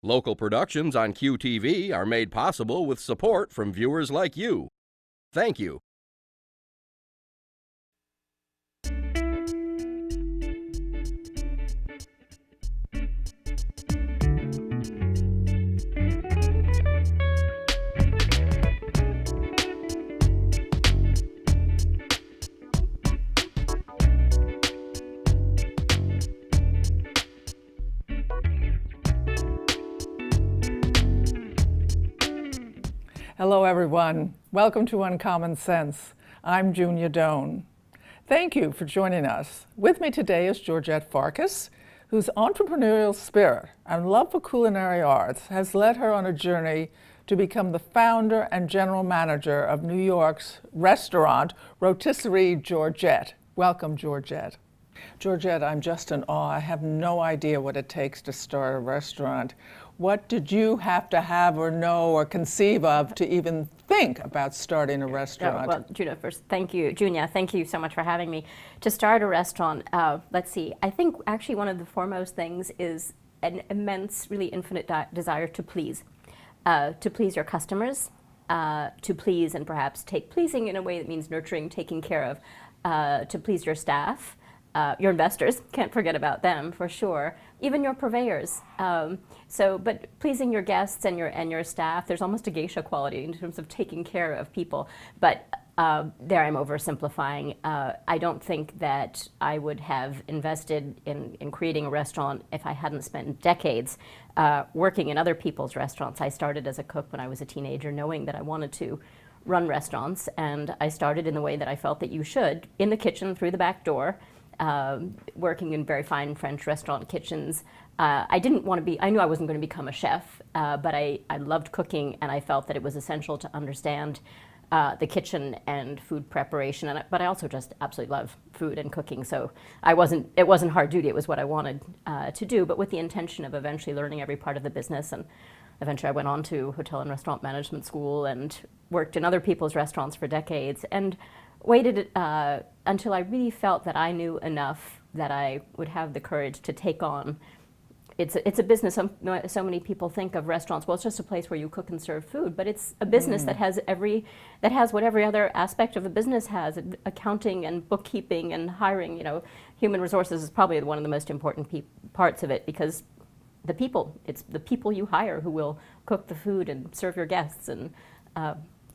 Local productions on QTV are made possible with support from viewers like you. Thank you. Hello everyone, welcome to Uncommon Sense. I'm Junior Doan. Thank you for joining us. With me today is Georgette Farkas, whose entrepreneurial spirit and love for culinary arts has led her on a journey to become the founder and general manager of New York's restaurant, Rotisserie Georgette. Welcome, Georgette. Georgette, I'm just in awe. I have no idea what it takes to start a restaurant. What did you have to have or know or conceive of to even think about starting a restaurant? Well, Judah, first, thank you. Junia, thank you so much for having me. To start a restaurant, let's see, I think actually one of the foremost things is an immense, really infinite desire to please your customers, to please and perhaps take pleasing in a way that means nurturing, taking care of, to please your staff. Your investors, can't forget about them for sure. Even your purveyors. But pleasing your guests and your staff, there's almost a geisha quality in terms of taking care of people. But there I'm oversimplifying. I don't think that I would have invested in creating a restaurant if I hadn't spent decades working in other people's restaurants. I started as a cook when I was a teenager, knowing that I wanted to run restaurants, and I started in the way that I felt that you should, in the kitchen through the back door. Working in very fine French restaurant kitchens. I knew I wasn't going to become a chef, but I loved cooking, and I felt that it was essential to understand the kitchen and food preparation. But I also just absolutely love food and cooking, so it wasn't hard duty, it was what I wanted to do, but with the intention of eventually learning every part of the business. And eventually I went on to hotel and restaurant management school and worked in other people's restaurants for decades, and waited until I really felt that I knew enough that I would have the courage to take on. It's a business. So many people think of restaurants, well, it's just a place where you cook and serve food, but it's a business that has what every other aspect of a business has: accounting and bookkeeping and hiring. Human resources is probably one of the most important parts of it, because it's the people you hire who will cook the food and serve your guests. And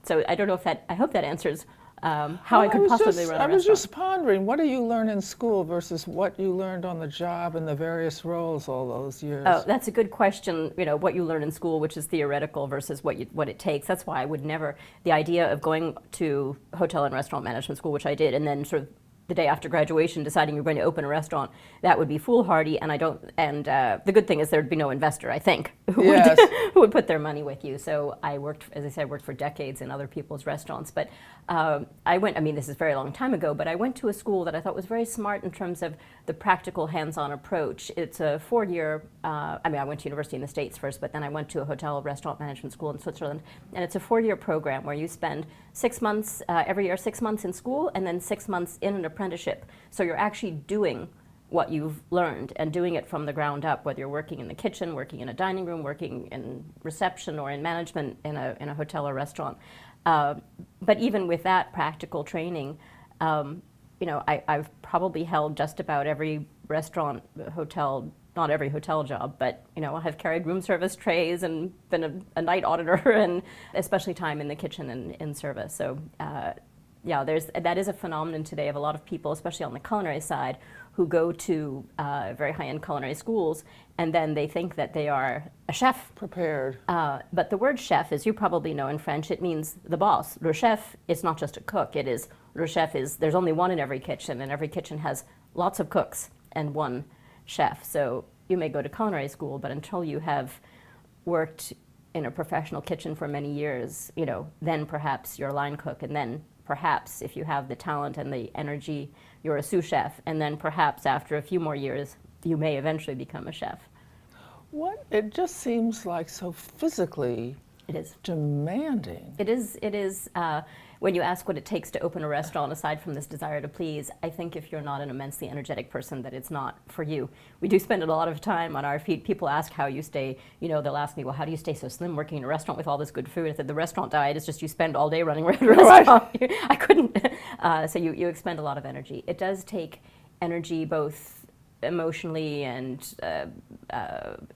so I don't know if I hope that answers how I could possibly run a restaurant. I was just pondering, what do you learn in school versus what you learned on the job in the various roles all those years? Oh, that's a good question. What you learn in school, which is theoretical, versus what it takes. That's why I would never, the idea of going to hotel and restaurant management school, which I did, and then sort of the day after graduation deciding you're going to open a restaurant, that would be foolhardy. And the good thing is there'd be no investor, I think, who would put their money with you. So I worked, as I said, for decades in other people's restaurants. But this is a very long time ago, but I went to a school that I thought was very smart in terms of the practical hands-on approach. It's a 4-year, I went to university in the States first, but then I went to a hotel restaurant management school in Switzerland. And it's a 4-year program where you spend 6 months, every year, 6 months in school, and then 6 months in an apprenticeship. So you're actually doing what you've learned and doing it from the ground up, whether you're working in the kitchen, working in a dining room, working in reception, or in management in a hotel or restaurant. But even with that practical training, I've probably held just about every restaurant, hotel, not every hotel job, but I have carried room service trays and been a night auditor, and especially time in the kitchen and in service. So that is a phenomenon today of a lot of people, especially on the culinary side, who go to very high-end culinary schools, and then they think that they are a chef. Prepared. But the word chef, as you probably know in French, it means the boss. Le chef is not just a cook. There's only one in every kitchen, and every kitchen has lots of cooks and one chef. So you may go to culinary school, but until you have worked in a professional kitchen for many years, then perhaps you're a line cook, and then perhaps if you have the talent and the energy, you're a sous chef, and then perhaps after a few more years, you may eventually become a chef. It just seems like so physically It is demanding. It is. when you ask what it takes to open a restaurant, aside from this desire to please, I think if you're not an immensely energetic person, that it's not for you. We do spend a lot of time on our feet. People ask how you stay, they'll ask me, well, how do you stay so slim working in a restaurant with all this good food? I said, the restaurant diet is just you spend all day running around a restaurant. I couldn't. So you expend a lot of energy. It does take energy, both emotionally and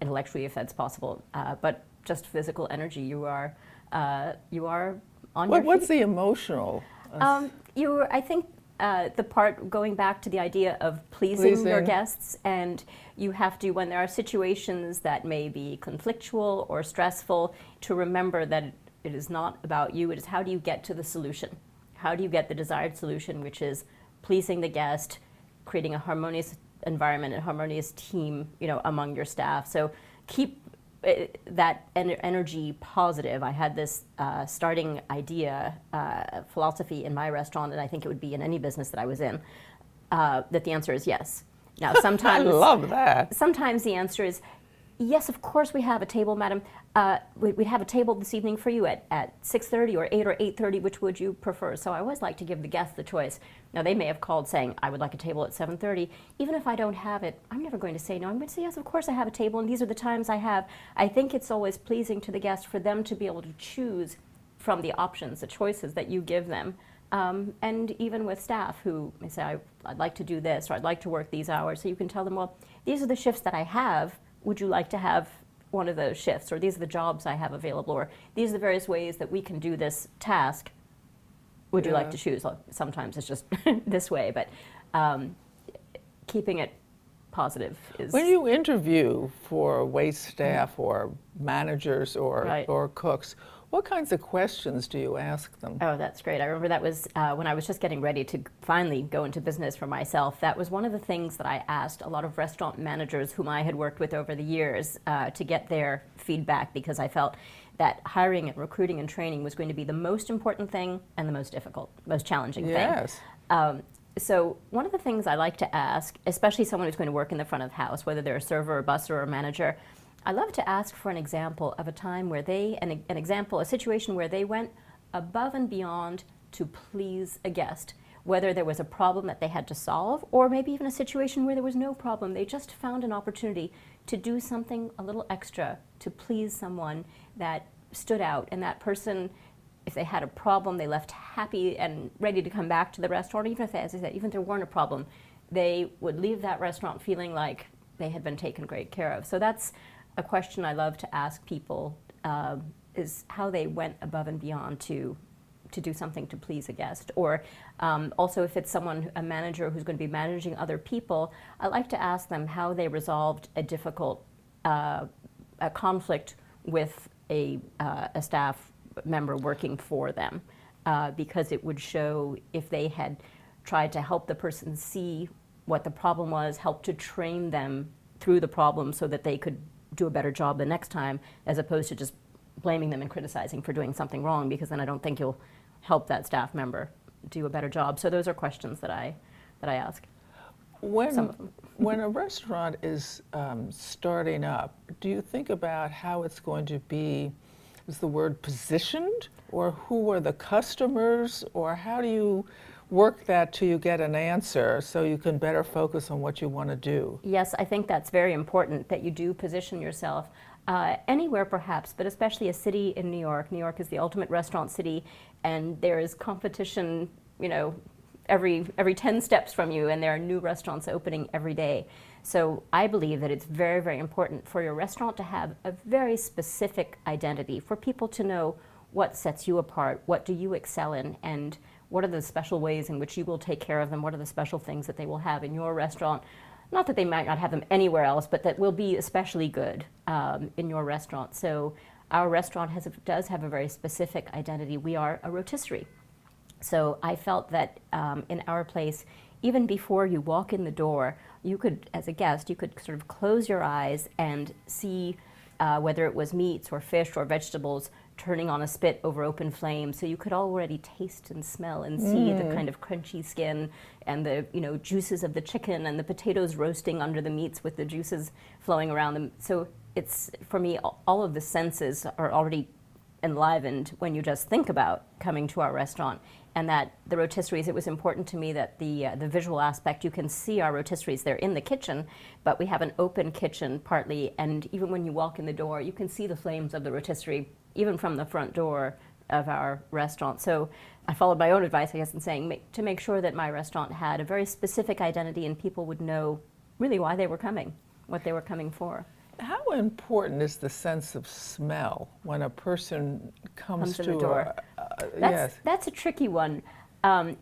intellectually, if that's possible, but just physical energy. You are on your feet. What's the emotional? I think the part going back to the idea of pleasing your guests, and you have to, when there are situations that may be conflictual or stressful, to remember that it is not about you. It is how do you get to the solution? How do you get the desired solution, which is pleasing the guest, creating a harmonious environment, a harmonious team, among your staff. So keep that energy positive. I had this starting idea, philosophy in my restaurant, and I think it would be in any business that I was in, that the answer is yes. Now, sometimes I love that. Sometimes the answer is yes, of course we have a table, madam. We'd have a table this evening for you at 6:30 or 8 or 8:30, which would you prefer? So I always like to give the guest the choice. Now, they may have called saying, I would like a table at 7:30. Even if I don't have it, I'm never going to say no. I'm going to say, yes, of course I have a table, and these are the times I have. I think it's always pleasing to the guest for them to be able to choose from the options, the choices that you give them. And even with staff who may say, I'd like to do this, or I'd like to work these hours. So you can tell them, well, these are the shifts that I have. Would you like to have one of those shifts? Or these are the jobs I have available? Or these are the various ways that we can do this task. Would you like to choose? Sometimes it's just this way, but keeping it positive is... When you interview for wait staff or managers or cooks, what kinds of questions do you ask them? Oh, that's great. I remember that was when I was just getting ready to finally go into business for myself. That was one of the things that I asked a lot of restaurant managers whom I had worked with over the years to get their feedback, because I felt that hiring and recruiting and training was going to be the most important thing and the most difficult, most challenging thing. So one of the things I like to ask, especially someone who's going to work in the front of the house, whether they're a server, a busser, or a manager, I love to ask for an example of a time where a situation where they went above and beyond to please a guest, whether there was a problem that they had to solve, or maybe even a situation where there was no problem. They just found an opportunity to do something a little extra to please someone that stood out, and that person, if they had a problem, they left happy and ready to come back to the restaurant. Even if, as I said, even if there weren't a problem, they would leave that restaurant feeling like they had been taken great care of. So that's a question I love to ask people, is how they went above and beyond to do something to please a guest. Or also if it's a manager who's going to be managing other people, I like to ask them how they resolved a difficult a conflict with a staff member working for them, because it would show if they had tried to help the person see what the problem was, help to train them through the problem so that they could do a better job the next time, as opposed to just blaming them and criticizing for doing something wrong, because then I don't think you'll help that staff member do a better job. So those are questions that I ask. When a restaurant is starting up, do you think about how it's going to be, is the word positioned, or who are the customers, or how do you work that till you get an answer so you can better focus on what you want to do? Yes, I think that's very important, that you do position yourself anywhere perhaps, but especially a city in New York. New York is the ultimate restaurant city, and there is competition, every 10 steps from you, and there are new restaurants opening every day. So I believe that it's very, very important for your restaurant to have a very specific identity, for people to know what sets you apart, what do you excel in, and what are the special ways in which you will take care of them, what are the special things that they will have in your restaurant. Not that they might not have them anywhere else, but that will be especially good in your restaurant. So our restaurant does have a very specific identity. We are a rotisserie. So I felt that in our place, even before you walk in the door, you could, as a guest, you could sort of close your eyes and see whether it was meats or fish or vegetables turning on a spit over open flame. So you could already taste and smell and see the kind of crunchy skin and the juices of the chicken, and the potatoes roasting under the meats with the juices flowing around them. So it's, for me, all of the senses are already enlivened when you just think about coming to our restaurant. And that the rotisseries, it was important to me that the visual aspect, you can see our rotisseries, they're in the kitchen, but we have an open kitchen partly, and even when you walk in the door, you can see the flames of the rotisserie, even from the front door of our restaurant. So I followed my own advice, I guess, in saying to make sure that my restaurant had a very specific identity and people would know really why they were coming, what they were coming for. How important is the sense of smell when a person comes to the door? Yes. That's a tricky one.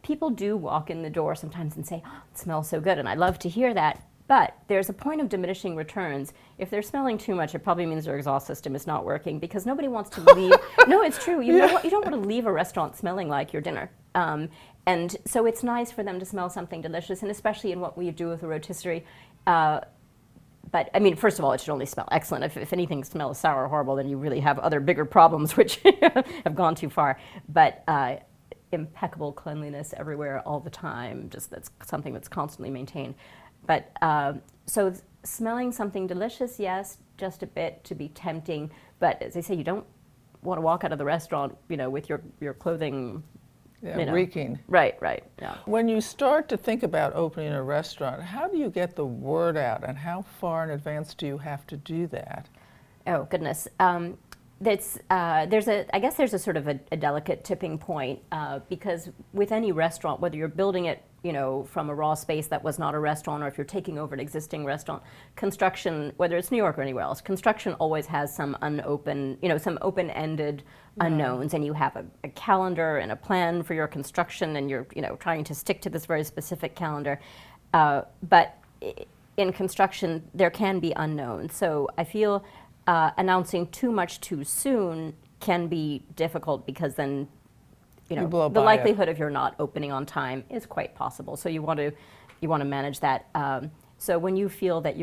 People do walk in the door sometimes and say, oh, it smells so good, and I love to hear that. But there's a point of diminishing returns. If they're smelling too much, it probably means their exhaust system is not working, because nobody wants to leave. No, it's true. You don't want to leave a restaurant smelling like your dinner. And so it's nice for them to smell something delicious, and especially in what we do with a rotisserie. But I mean, first of all, it should only smell excellent. If anything smells sour or horrible, then you really have other bigger problems, which have gone too far. But impeccable cleanliness everywhere all the time, just that's something that's constantly maintained. But so smelling something delicious, yes, just a bit to be tempting. But as I say, you don't want to walk out of the restaurant, with your clothing. Reeking. Right, yeah. When you start to think about opening a restaurant, how do you get the word out, and how far in advance do you have to do that? Oh, goodness. There's a sort of a delicate tipping point, because with any restaurant, whether you're building it, from a raw space that was not a restaurant, or if you're taking over an existing restaurant, construction, whether it's New York or anywhere else, construction always has some some open-ended unknowns, and you have a calendar and a plan for your construction, and you're, trying to stick to this very specific calendar. But in construction, there can be unknowns. So I feel announcing too much too soon can be difficult, because then the likelihood of you're not opening on time is quite possible. So you want to manage that. So when you feel that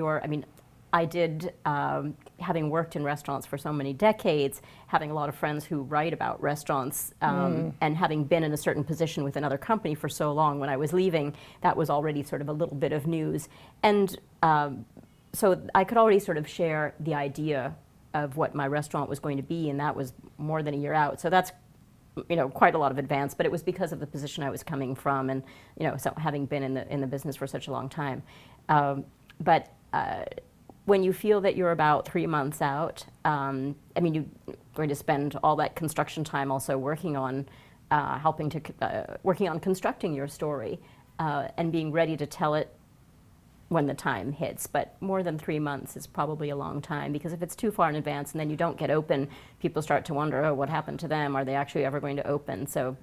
I did, having worked in restaurants for so many decades, having a lot of friends who write about restaurants, and having been in a certain position with another company for so long, when I was leaving, that was already sort of a little bit of news. And so I could already sort of share the idea of what my restaurant was going to be, and that was more than a year out. So that's quite a lot of advance, but it was because of the position I was coming from, and so having been in the business for such a long time. But when you feel that you're about 3 months out, you're going to spend all that construction time also working on working on constructing your story, and being ready to tell it when the time hits. But more than 3 months is probably a long time, because if it's too far in advance and then you don't get open, people start to wonder, oh, what happened to them? Are they actually ever going to open? So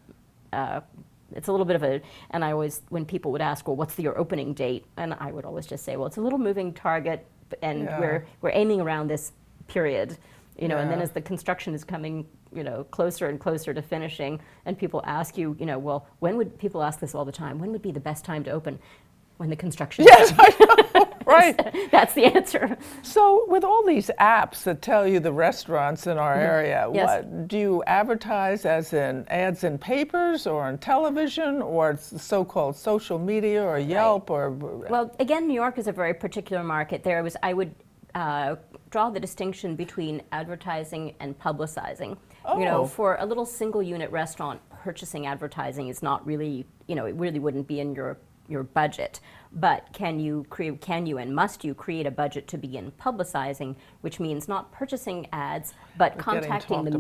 it's a little bit of and I always, when people would ask, well, what's your opening date? And I would always just say, well, it's a little moving target, and we're aiming around this period, and then as the construction is coming, closer and closer to finishing, and people ask you, well, people ask this all the time, when would be the best time to open? When the construction Yes, I know, right. That's the answer. So with all these apps that tell you the restaurants in our area, Yes. do you advertise as in ads in papers or on television, or so-called social media or Yelp? Or Well, again, New York is a very particular market. I would draw the distinction between advertising and publicizing. Oh. For a little single unit restaurant, purchasing advertising is not really, it really wouldn't be in your budget. But can you and must you create a budget to begin publicizing, which means not purchasing ads, but contacting the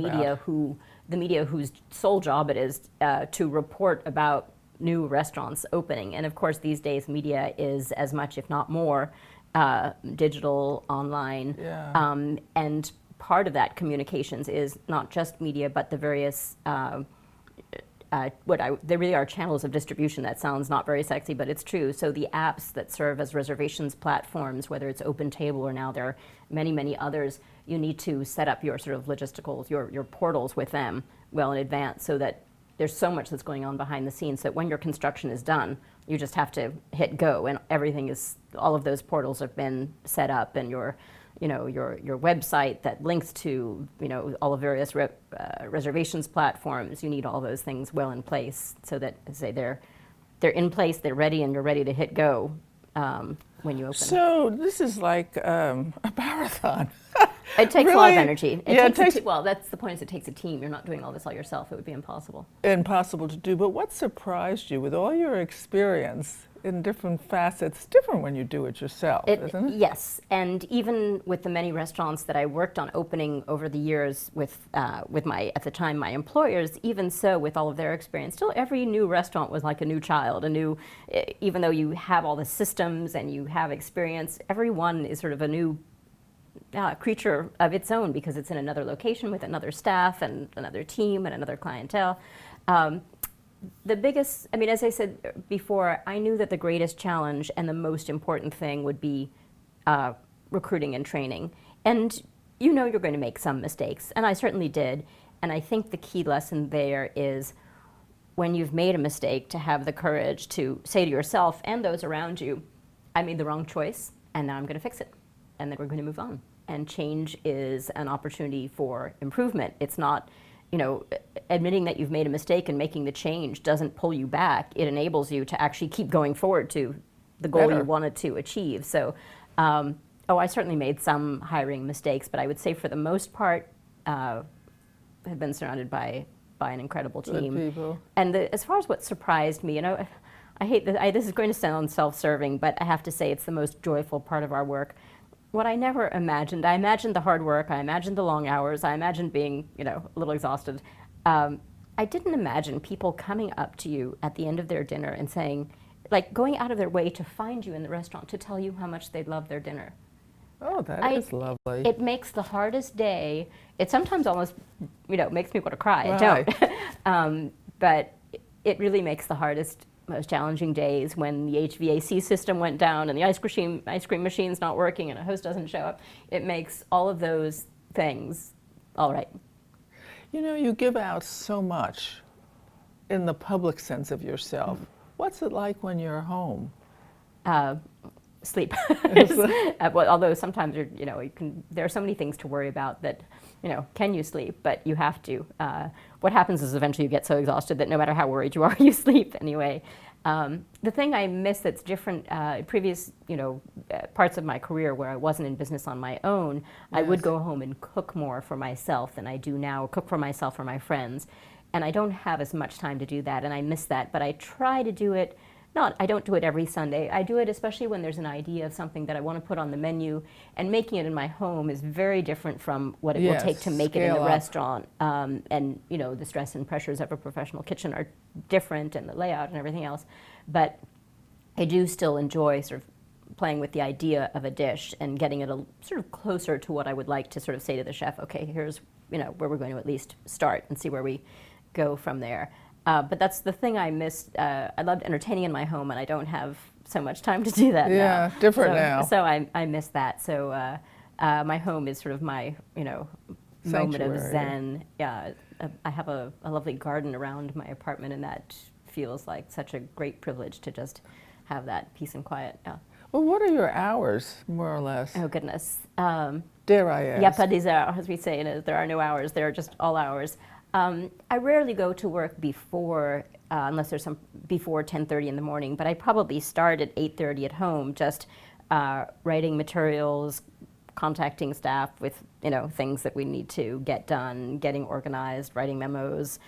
media whose sole job it is to report about new restaurants opening. And of course, these days, media is as much, if not more, digital, online. Yeah. And part of that communications is not just media, but the various there really are channels of distribution. That sounds not very sexy, but it's true. So the apps that serve as reservations platforms, whether it's OpenTable or now there are many, many others, you need to set up your sort of logisticals, your portals with them well in advance, so that there's so much that's going on behind the scenes that when your construction is done, you just have to hit go, and all of those portals have been set up, and your website that links to, all the various reservations platforms. You need all those things well in place, so that, as I say, they're in place, they're ready, and you're ready to hit go when you open. So this is like a marathon. It takes a lot of Really? energy. Yeah, it takes- well, that's the point, is it takes a team. You're not doing all this all yourself. It would be impossible. Impossible to do. But what surprised you with all your experience in different facets? Different when you do it yourself, isn't it? Yes, and even with the many restaurants that I worked on opening over the years with my, at the time, my employers, even so, with all of their experience, still every new restaurant was like a new child, even though you have all the systems and you have experience, every one is sort of a new creature of its own, because it's in another location with another staff and another team and another clientele. The biggest, I mean, as I said before, I knew that the greatest challenge and the most important thing would be recruiting and training. And you know you're going to make some mistakes, and I certainly did. And I think the key lesson there is, when you've made a mistake, to have the courage to say to yourself and those around you, I made the wrong choice, and now I'm going to fix it, and then we're going to move on. And change is an opportunity for improvement. It's not, you know, admitting that you've made a mistake and making the change doesn't pull you back. It enables you to actually keep going forward to the goal Better. you wanted to achieve. So, I certainly made some hiring mistakes, but I would say for the most part, have been surrounded by an incredible team. Good people. And as far as what surprised me, you know, I hate that, this is going to sound self-serving, but I have to say it's the most joyful part of our work. What I never imagined, I imagined the hard work, I imagined the long hours, I imagined being, you know, a little exhausted. I didn't imagine people coming up to you at the end of their dinner and saying, like, going out of their way to find you in the restaurant to tell you how much they love their dinner. Oh, that is lovely. It makes the hardest day, it sometimes almost, you know, makes me want to cry. Right. I don't. But it really makes the hardest, most challenging days when the HVAC system went down and the ice cream machine's not working and a host doesn't show up. It makes all of those things all right. You know, you give out so much in the public sense of yourself. What's it like when you're home? Sleep. Well, although sometimes you know, there are so many things to worry about that, you know, can you sleep? But you have to. What happens is eventually you get so exhausted that no matter how worried you are, you sleep anyway. The thing I miss that's different, previous, you know, parts of my career where I wasn't in business on my own, yes. I would go home and cook more for myself than I do now, cook for myself or my friends. And I don't have as much time to do that, and I miss that. But I try to do it. I don't do it every Sunday. I do it especially when there's an idea of something that I want to put on the menu, and making it in my home is very different from what it will take to make it in the restaurant. And you know, the stress and pressures of a professional kitchen are different, and the layout and everything else. But I do still enjoy sort of playing with the idea of a dish and getting it sort of closer to what I would like to sort of say to the chef, okay, here's, you know, where we're going to at least start and see where we go from there. But that's the thing I missed. I loved entertaining in my home, and I don't have so much time to do that now. Yeah, different now. So I miss that. So my home is sort of my, you know, moment of zen. Yeah, I have a lovely garden around my apartment, and that feels like such a great privilege to just have that peace and quiet. Yeah. Well, what are your hours, more or less? Oh, goodness. Dare I ask? Il y a pas des heures, as we say, and there are no hours. There are just all hours. I rarely go to work before, unless there's before 10:30 in the morning, but I probably start at 8:30 at home, just writing materials, contacting staff with, you know, things that we need to get done, getting organized, writing memos,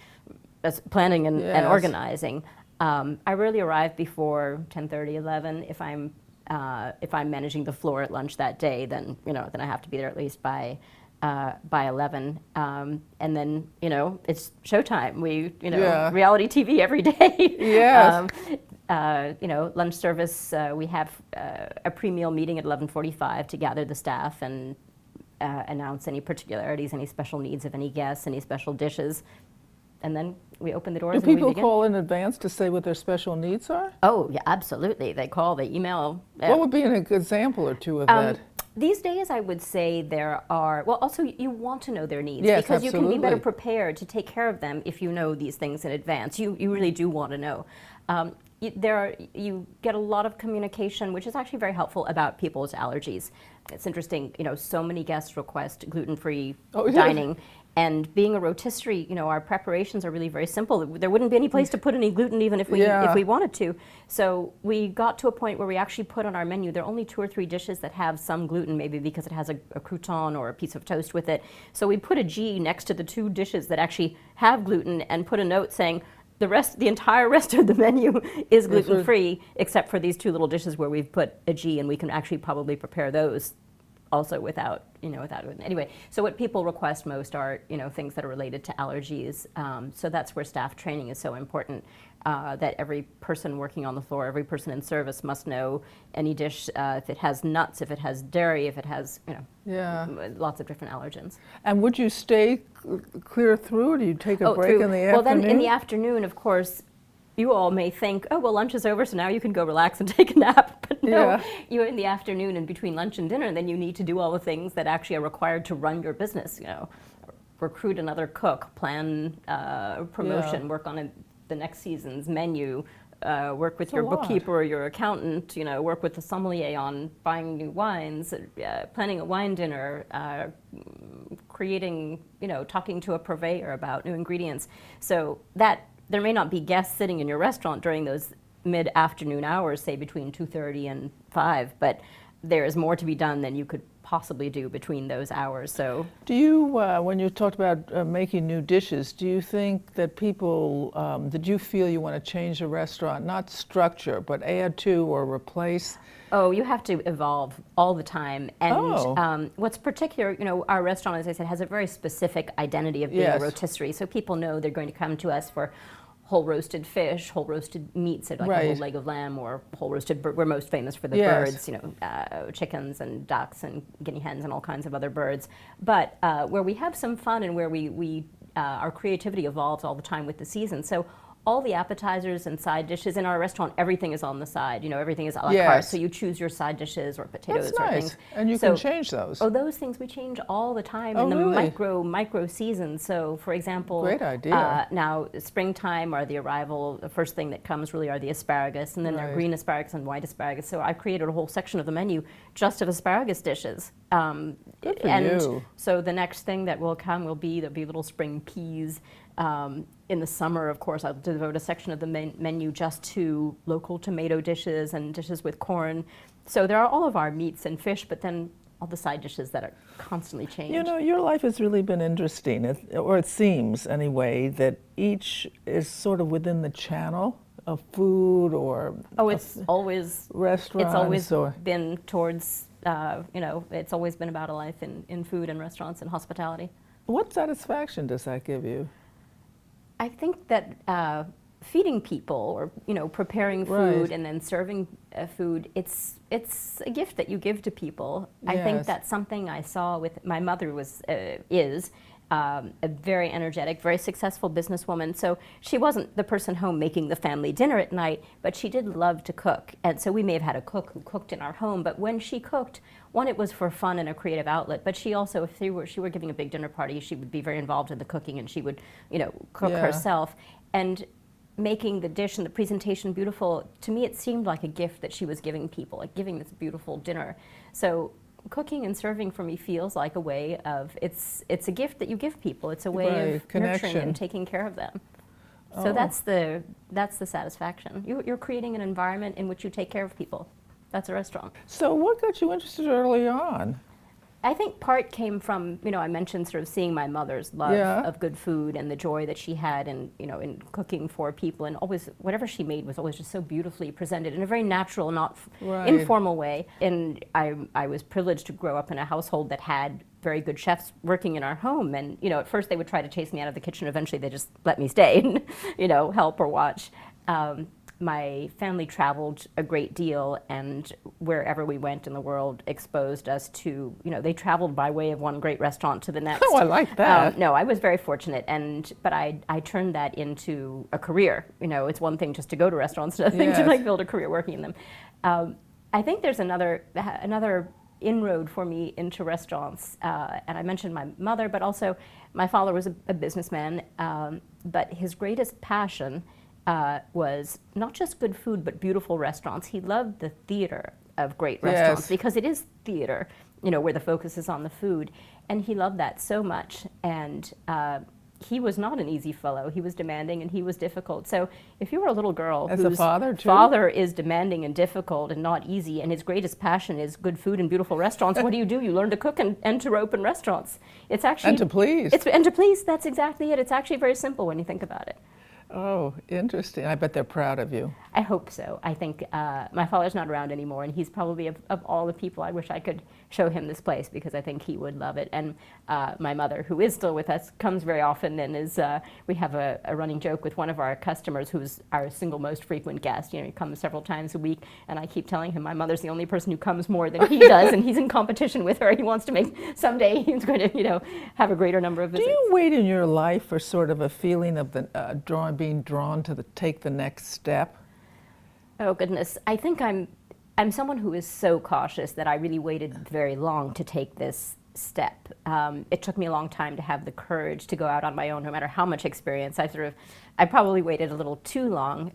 planning and organizing. I rarely arrive before 10:30, 11. If I'm managing the floor at lunch that day, then, you know, then I have to be there at least by 11, and then, you know, it's showtime. We, you know, reality TV every day. Yes. You know, lunch service, we have a pre-meal meeting at 11:45 to gather the staff and announce any particularities, any special needs of any guests, any special dishes. And then we open the doors and we begin. Do people call in advance to say what their special needs are? Oh, yeah, absolutely. They call, they email. What would be an example or two of that? These days, I would say there are, well, also you want to know their needs, yes, because absolutely. You can be better prepared to take care of them if you know these things in advance. You really do want to know. You get a lot of communication, which is actually very helpful, about people's allergies. It's interesting, so many guests request gluten-free Oh, yeah. dining. And being a rotisserie, our preparations are really very simple. There wouldn't be any place to put any gluten even if we wanted to. So we got to a point where we actually put on our menu, there are only 2 or 3 dishes that have some gluten, maybe because it has a crouton or a piece of toast with it. So we put a G next to the 2 dishes that actually have gluten and put a note saying, the entire rest of the menu is gluten-free, except for these 2 little dishes where we've put a G, and we can actually probably prepare those also without gluten. Anyway, so what people request most are, things that are related to allergies. So that's where staff training is so important, that every person working on the floor, every person in service must know any dish, if it has nuts, if it has dairy, if it has, lots of different allergens. And would you stay clear through, or do you take a break in the afternoon? Well, then in the afternoon, of course, you all may think, oh, well, lunch is over, so now you can go relax and take a nap. But no, you're in the afternoon and between lunch and dinner, and then you need to do all the things that actually are required to run your business. Recruit another cook, plan promotion, work on the next season's menu, work with your bookkeeper or your accountant, work with the sommelier on buying new wines, planning a wine dinner, creating, talking to a purveyor about new ingredients. So that there may not be guests sitting in your restaurant during those mid-afternoon hours, say between 2:30 and 5, but there is more to be done than you could possibly do between those hours. So, do you, when you talked about making new dishes, do you think that people, did you feel you want to change the restaurant, not structure, but add to or replace? Oh, you have to evolve all the time. And what's particular, our restaurant, as I said, has a very specific identity of being a rotisserie. So people know they're going to come to us for whole roasted fish, whole roasted meats, like a whole leg of lamb, or whole roasted bird. We're most famous for the birds, chickens and ducks and guinea hens and all kinds of other birds. But where we have some fun and where we our creativity evolves all the time with the season. So all the appetizers and side dishes in our restaurant, everything is on the side. Everything is a la carte. So you choose your side dishes or potatoes or things. And you can change those. Oh, those things we change all the time in the micro seasons. So, for example, great idea. Now springtime are the arrival. The first thing that comes really are the asparagus, and then there are green asparagus and white asparagus. So I've created a whole section of the menu just of asparagus dishes. Good for you. So the next thing that will come there'll be little spring peas. In the summer, of course, I'll devote a section of the menu just to local tomato dishes and dishes with corn. So there are all of our meats and fish, but then all the side dishes that are constantly changed. Your life has really been interesting, or it seems anyway, that each is sort of within the channel of food or it's always restaurants. It's always been towards, it's always been about a life in food and restaurants and hospitality. What satisfaction does that give you? I think that feeding people, or preparing food and then serving food, it's a gift that you give to people. I think that's something I saw with my mother is a very energetic, very successful businesswoman. So she wasn't the person home making the family dinner at night, but she did love to cook. And so we may have had a cook who cooked in our home, but when she cooked, one, it was for fun and a creative outlet, but she also, if she were giving a big dinner party, she would be very involved in the cooking, and she would, cook herself. And making the dish and the presentation beautiful, to me it seemed like a gift that she was giving people, like giving this beautiful dinner. So cooking and serving for me feels like a way of, it's a gift that you give people. It's a way of nurturing and taking care of them. So that's the satisfaction. You're creating an environment in which you take care of people. That's a restaurant. So what got you interested early on? I think part came from, I mentioned sort of seeing my mother's love of good food and the joy that she had in cooking for people, and always, whatever she made was always just so beautifully presented in a very natural, not informal way. And I was privileged to grow up in a household that had very good chefs working in our home. And, at first they would try to chase me out of the kitchen. Eventually they just let me stay and, help or watch. My family traveled a great deal, and wherever we went in the world exposed us to, they traveled by way of one great restaurant to the next. Oh, I like that. No, I was very fortunate, but I turned that into a career. It's one thing just to go to restaurants, another thing to build a career working in them. I think there's another inroad for me into restaurants, and I mentioned my mother, but also my father was a businessman, but his greatest passion was not just good food, but beautiful restaurants. He loved the theater of great restaurants because it is theater. where the focus is on the food. And he loved that so much. And he was not an easy fellow. He was demanding and he was difficult. So if you were a little girl as a whose father, too? father is demanding and difficult and not easy, and his greatest passion is good food and beautiful restaurants, what do? You learn to cook and to open restaurants. It's actually... And to please. And to please, that's exactly it. It's actually very simple when you think about it. Oh, interesting. I bet they're proud of you. I hope so. I think my father's not around anymore, and he's probably, of all the people, I wish I could show him this place, because I think he would love it. And my mother, who is still with us, comes very often, and is we have a running joke with one of our customers who's our single most frequent guest. He comes several times a week, and I keep telling him my mother's the only person who comes more than he does, and he's in competition with her. He wants to make, someday he's going to, have a greater number of visits. Do you wait in your life for sort of a feeling of the being drawn to take the next step? Oh goodness, I think I'm someone who is so cautious that I really waited very long to take this step. It took me a long time to have the courage to go out on my own, no matter how much experience. I probably waited a little too long,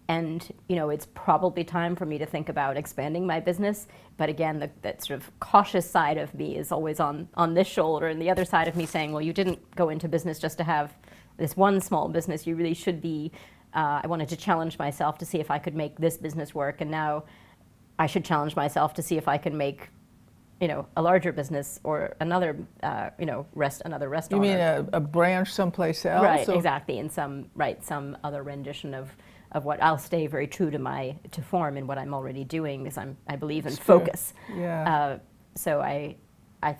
and it's probably time for me to think about expanding my business. But again, that sort of cautious side of me is always on this shoulder, and the other side of me saying, well, you didn't go into business just to have this one small business. You really should be. I wanted to challenge myself to see if I could make this business work, and now I should challenge myself to see if I can make, a larger business or another, another restaurant. You mean a branch someplace else? Right, exactly, in some other rendition of what. I'll stay very true to form in what I'm already doing, because I believe in focus. Yeah. So I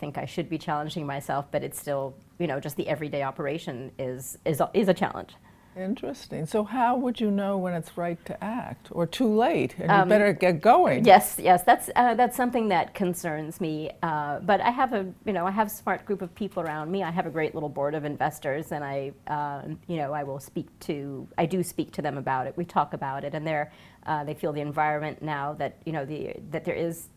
think I should be challenging myself, but it's still, just the everyday operation is a challenge. Interesting. So how would you know when it's right to act, or too late and you better get going? Yes, that's something that concerns me. But I have a smart group of people around me. I have a great little board of investors, and I do speak to them about it. We talk about it, and they feel the environment now that that there is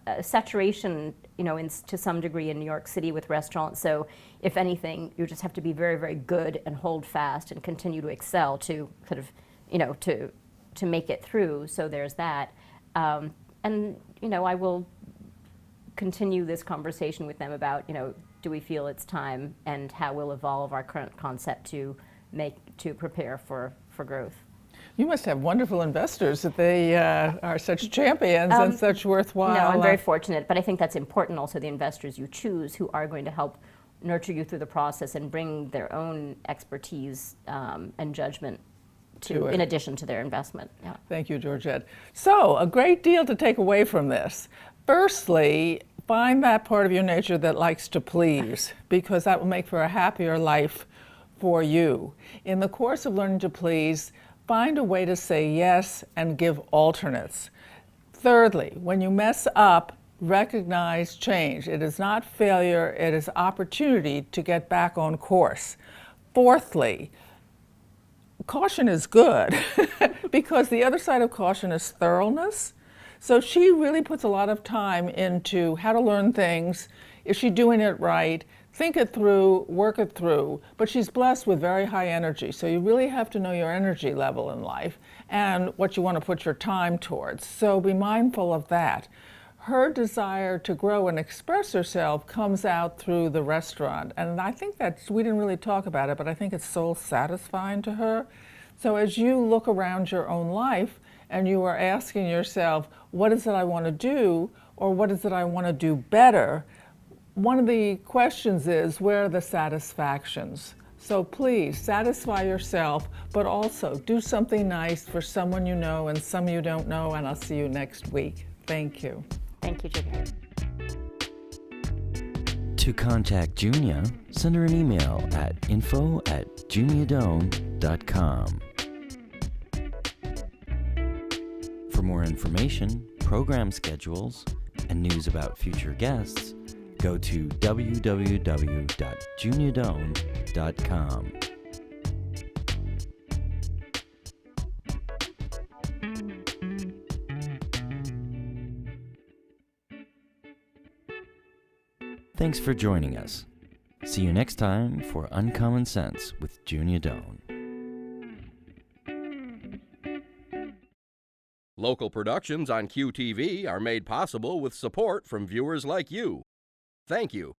a saturation, to some degree in New York City with restaurants. So if anything, you just have to be very, very good and hold fast and continue to excel to sort of, to make it through. So there's that. And, I will continue this conversation with them about, do we feel it's time, and how we'll evolve our current concept to prepare for growth. You must have wonderful investors that they are such champions and such worthwhile. No, I'm very fortunate, but I think that's important also, the investors you choose, who are going to help nurture you through the process and bring their own expertise and judgment in addition to their investment. Yeah. Thank you, Georgette. So, a great deal to take away from this. Firstly, find that part of your nature that likes to please, because that will make for a happier life for you. In the course of learning to please, find a way to say yes and give alternates. Thirdly, when you mess up, recognize change. It is not failure, it is opportunity to get back on course. Fourthly, caution is good because the other side of caution is thoroughness. So she really puts a lot of time into how to learn things. Is she doing it right? Think it through, work it through, but she's blessed with very high energy. So you really have to know your energy level in life and what you want to put your time towards. So be mindful of that. Her desire to grow and express herself comes out through the restaurant. And I think we didn't really talk about it, but I think it's soul satisfying to her. So as you look around your own life and you are asking yourself, what is it I want to do, or what is it I want to do better? One of the questions is, where are the satisfactions? So please satisfy yourself, but also do something nice for someone you know and some you don't know, and I'll see you next week. Thank you. Thank you, Julia. To contact Junia, send her an email at info@juniadone.com. For more information, program schedules, and news about future guests, go to www.juniadone.com. Thanks for joining us. See you next time for Uncommon Sense with Junia Doan. Local productions on QTV are made possible with support from viewers like you. Thank you.